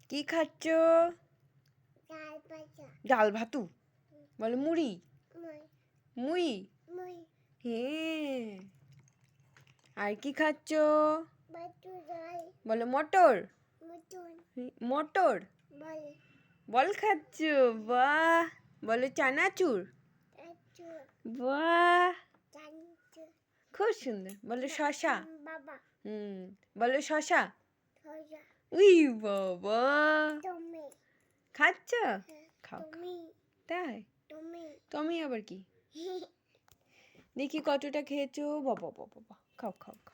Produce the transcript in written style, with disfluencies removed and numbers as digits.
কি খাচ্ছ? ডাল ভাজা। ডাল ভাতু বলো মুড়ি মুই মুড়ি মুই হ্যাঁ। আর কি খাচ্ছ? বাটু ডাল বলো মটর মটন মটর বল বল খাচ্ছ। বাহ। বলো চানাচুর চাচু বাহ চাচু খুব সুন্দর। বলো শশা বাবা বলো শশা সোজা উই বাবা তুমি খাচ্ছ? খাও খাও। তুমি তাই তুমি তুমি আবার কি দেখি কতটা খেয়েছো? বাবা বাবা বাবা খাও খাও খাও।